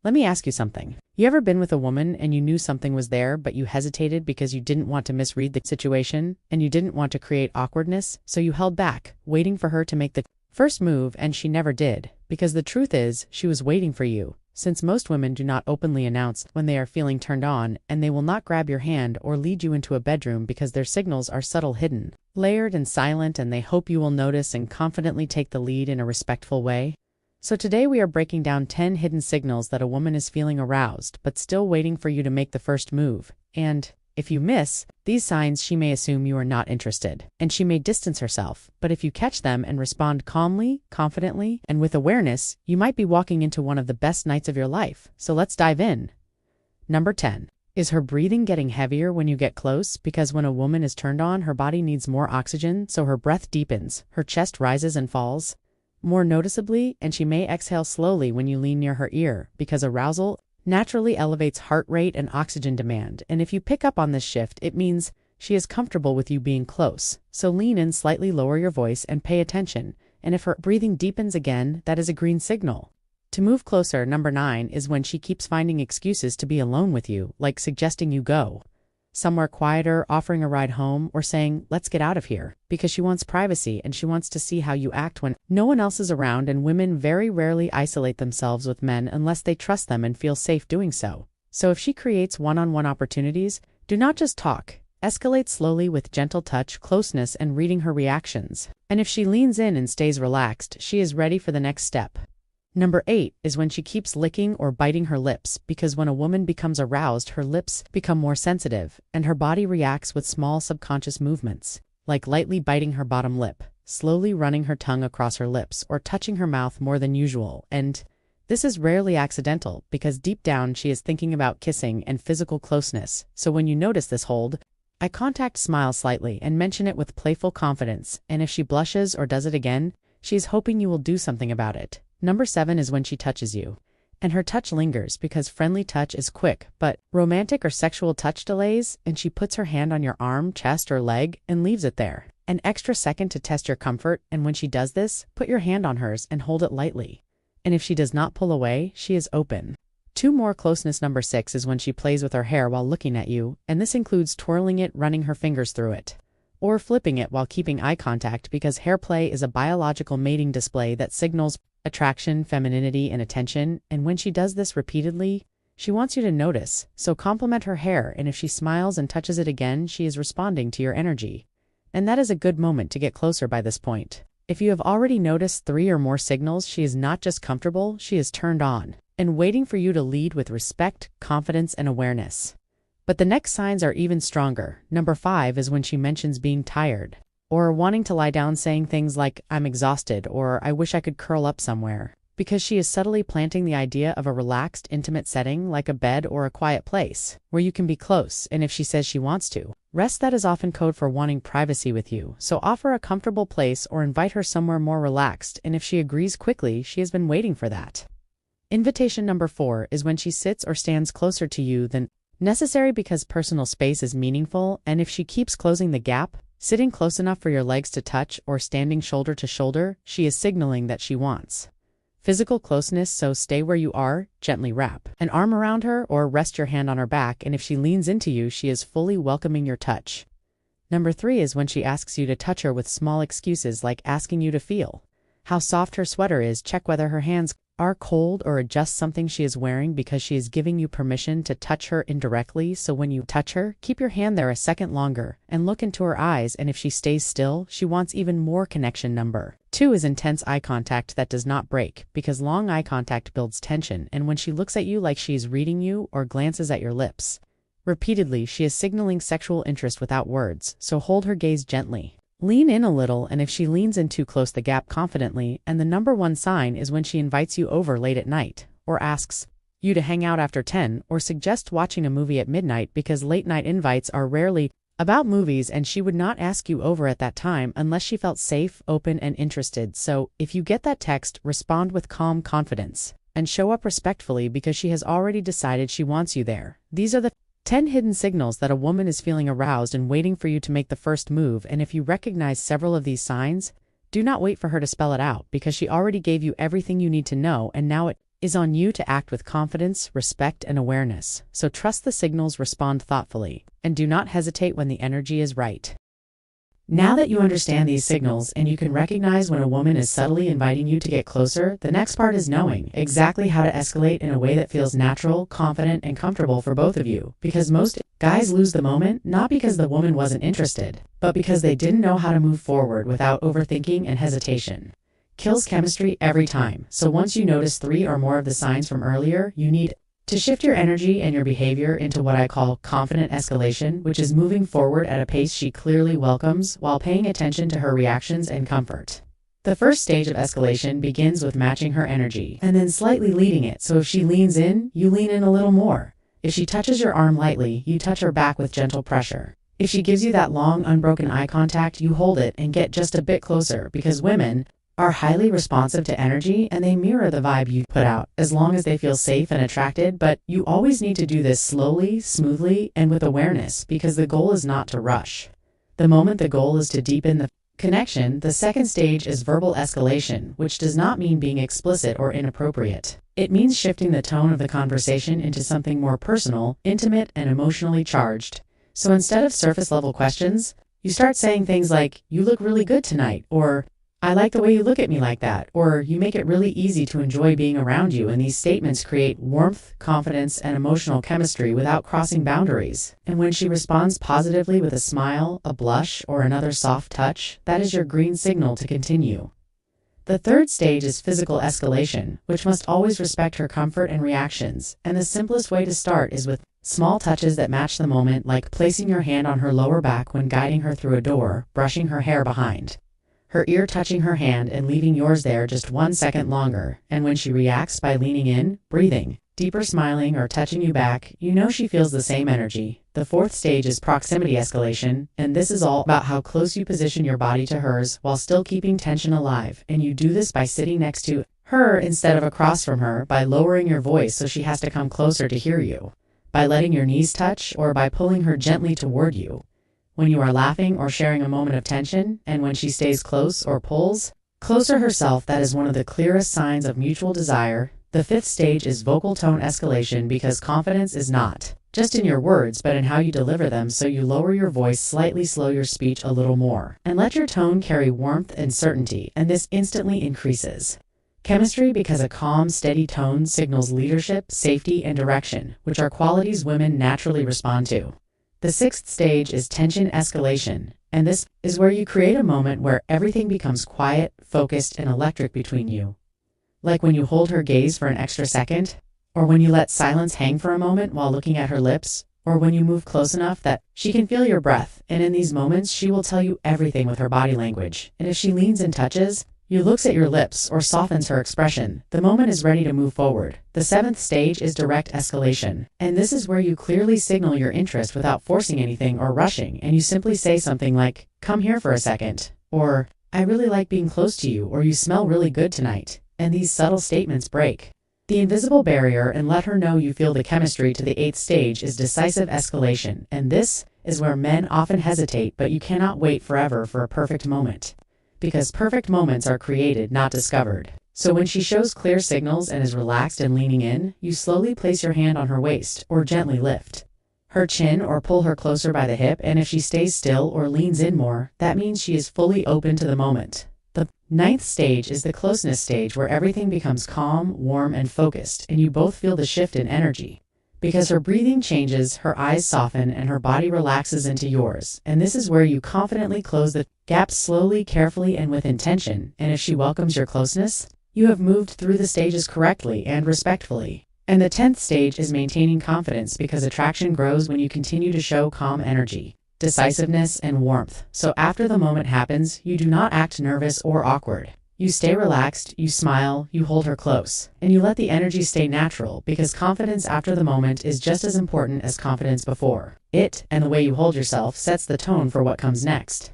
Let me ask you something. You ever been with a woman and you knew something was there, but you hesitated because you didn't want to misread the situation and you didn't want to create awkwardness, so you held back, waiting for her to make the first move, and she never did, because the truth is, she was waiting for you. Since most women do not openly announce when they are feeling turned on, and they will not grab your hand or lead you into a bedroom because their signals are subtle, hidden, layered, and silent, and they hope you will notice and confidently take the lead in a respectful way. So today we are breaking down 10 hidden signals that a woman is feeling aroused but still waiting for you to make the first move. And if you miss these signs, she may assume you are not interested, and she may distance herself. But if you catch them and respond calmly, confidently, and with awareness, you might be walking into one of the best nights of your life. So let's dive in. Number 10. Is her breathing getting heavier when you get close? Because when a woman is turned on, her body needs more oxygen, so her breath deepens, her chest rises and falls more noticeably, and she may exhale slowly when you lean near her ear, because arousal naturally elevates heart rate and oxygen demand. And if you pick up on this shift, it means she is comfortable with you being close. So lean in slightly, lower your voice, and pay attention. And if her breathing deepens again, that is a green signal to move closer. Number 9 is when she keeps finding excuses to be alone with you, like suggesting you go somewhere quieter, offering a ride home, or saying, let's get out of here, because she wants privacy and she wants to see how you act when no one else is around. And women very rarely isolate themselves with men unless they trust them and feel safe doing so. So if she creates one-on-one opportunities, do not just talk. Escalate slowly with gentle touch, closeness, and reading her reactions. And if she leans in and stays relaxed, she is ready for the next step. Number 8 is when she keeps licking or biting her lips, because when a woman becomes aroused, her lips become more sensitive, and her body reacts with small subconscious movements, like lightly biting her bottom lip, slowly running her tongue across her lips, or touching her mouth more than usual. And this is rarely accidental, because deep down she is thinking about kissing and physical closeness. So when you notice this, hold eye contact, smile slightly, and mention it with playful confidence. And if she blushes or does it again, she is hoping you will do something about it. Number 7 is when she touches you, and her touch lingers, because friendly touch is quick, but romantic or sexual touch delays, and she puts her hand on your arm, chest, or leg and leaves it there an extra second to test your comfort. And when she does this, put your hand on hers and hold it lightly. And if she does not pull away, she is open to more closeness. Number 6 is when she plays with her hair while looking at you, and this includes twirling it, running her fingers through it, or flipping it while keeping eye contact, because hair play is a biological mating display that signals attraction, femininity, and attention. And when she does this repeatedly, she wants you to notice. So compliment her hair, and if she smiles and touches it again, she is responding to your energy. And that is a good moment to get closer by this point. If you have already noticed 3 or more signals, she is not just comfortable, she is turned on and waiting for you to lead with respect, confidence, and awareness. But the next signs are even stronger. Number 5 is when she mentions being tired, or wanting to lie down, saying things like, I'm exhausted, or I wish I could curl up somewhere, because she is subtly planting the idea of a relaxed, intimate setting like a bed or a quiet place where you can be close. And if she says she wants to rest, that is often code for wanting privacy with you. So offer a comfortable place or invite her somewhere more relaxed, and if she agrees quickly, she has been waiting for that. Invitation number 4 is when she sits or stands closer to you than necessary, because personal space is meaningful, and if she keeps closing the gap, sitting close enough for your legs to touch or standing shoulder to shoulder, she is signaling that she wants physical closeness. So stay where you are, gently wrap an arm around her or rest your hand on her back, and if she leans into you, she is fully welcoming your touch. Number 3 is when she asks you to touch her with small excuses, like asking you to feel how soft her sweater is, check whether her hands are cold, or adjust something she is wearing, because she is giving you permission to touch her indirectly. So when you touch her, keep your hand there a second longer and look into her eyes, and if she stays still, she wants even more connection. Number 2 is intense eye contact that does not break, because long eye contact builds tension, and when she looks at you like she is reading you or glances at your lips repeatedly, she is signaling sexual interest without words. So hold her gaze gently. Lean in a little, and if she leans in too close, the gap confidently. And the number 1 sign is when she invites you over late at night, or asks you to hang out after 10, or suggests watching a movie at midnight, because late night invites are rarely about movies, and she would not ask you over at that time unless she felt safe, open, and interested. So if you get that text, respond with calm confidence and show up respectfully, because she has already decided she wants you there. These are the 10 hidden signals that a woman is feeling aroused and waiting for you to make the first move. And if you recognize several of these signs, do not wait for her to spell it out, because she already gave you everything you need to know, and now it is on you to act with confidence, respect, and awareness, so trust the signals, respond thoughtfully, and do not hesitate when the energy is right. Now that you understand these signals and you can recognize when a woman is subtly inviting you to get closer, the next part is knowing exactly how to escalate in a way that feels natural, confident, and comfortable for both of you. Because most guys lose the moment, not because the woman wasn't interested, but because they didn't know how to move forward without overthinking and hesitation. Kills chemistry every time. So once you notice 3 or more of the signs from earlier, you need to shift your energy and your behavior into what I call confident escalation, which is moving forward at a pace she clearly welcomes while paying attention to her reactions and comfort. The first stage of escalation begins with matching her energy and then slightly leading it. So if she leans in, you lean in a little more. If she touches your arm lightly, you touch her back with gentle pressure. If she gives you that long, unbroken eye contact, you hold it and get just a bit closer, because women are highly responsive to energy and they mirror the vibe you put out as long as they feel safe and attracted. But you always need to do this slowly, smoothly, and with awareness, because the goal is not to rush. The moment the goal is to deepen the connection. The second stage is verbal escalation, which does not mean being explicit or inappropriate. It means shifting the tone of the conversation into something more personal, intimate, and emotionally charged. So instead of surface level questions, you start saying things like, "You look really good tonight," or "I like the way you look at me like that," or "You make it really easy to enjoy being around you." And these statements create warmth, confidence, and emotional chemistry without crossing boundaries. And when she responds positively with a smile, a blush, or another soft touch, that is your green signal to continue. The third stage is physical escalation, which must always respect her comfort and reactions. And the simplest way to start is with small touches that match the moment, like placing your hand on her lower back when guiding her through a door, brushing her hair behind her ear, touching her hand, and leaving yours there just 1 second longer. And when she reacts by leaning in, breathing deeper, smiling, or touching you back, you know she feels the same energy. The fourth stage is proximity escalation, and this is all about how close you position your body to hers while still keeping tension alive. And you do this by sitting next to her instead of across from her, by lowering your voice so she has to come closer to hear you, by letting your knees touch, or by pulling her gently toward you when you are laughing or sharing a moment of tension. And when she stays close or pulls closer herself, that is one of the clearest signs of mutual desire. The fifth stage is vocal tone escalation, because confidence is not just in your words but in how you deliver them. So you lower your voice slightly, slow your speech a little more, and let your tone carry warmth and certainty, and this instantly increases chemistry, because a calm, steady tone signals leadership, safety, and direction, which are qualities women naturally respond to. The sixth stage is tension escalation, and this is where you create a moment where everything becomes quiet, focused, and electric between you. Like when you hold her gaze for an extra second, or when you let silence hang for a moment while looking at her lips, or when you move close enough that she can feel your breath. And in these moments, she will tell you everything with her body language. And if she leans and touches you, looks at your lips, or softens her expression, the moment is ready to move forward. The seventh stage is direct escalation, and this is where you clearly signal your interest without forcing anything or rushing, and you simply say something like, "Come here for a second," or "I really like being close to you," or "You smell really good tonight." And these subtle statements break the invisible barrier and let her know you feel the chemistry. To the eighth stage is decisive escalation, and this is where men often hesitate, but you cannot wait forever for a perfect moment, because perfect moments are created, not discovered. So when she shows clear signals and is relaxed and leaning in, you slowly place your hand on her waist, or gently lift her chin, or pull her closer by the hip. And if she stays still or leans in more, that means she is fully open to the moment. The ninth stage is the closeness stage, where everything becomes calm, warm, and focused, and you both feel the shift in energy, because her breathing changes, her eyes soften, and her body relaxes into yours. And this is where you confidently close the gap, slowly, carefully, and with intention. And if she welcomes your closeness, you have moved through the stages correctly and respectfully. And the 10th stage is maintaining confidence, because attraction grows when you continue to show calm energy, decisiveness, and warmth. So after the moment happens, you do not act nervous or awkward. You stay relaxed, you smile, you hold her close, and you let the energy stay natural, because confidence after the moment is just as important as confidence before it, and the way you hold yourself sets the tone for what comes next.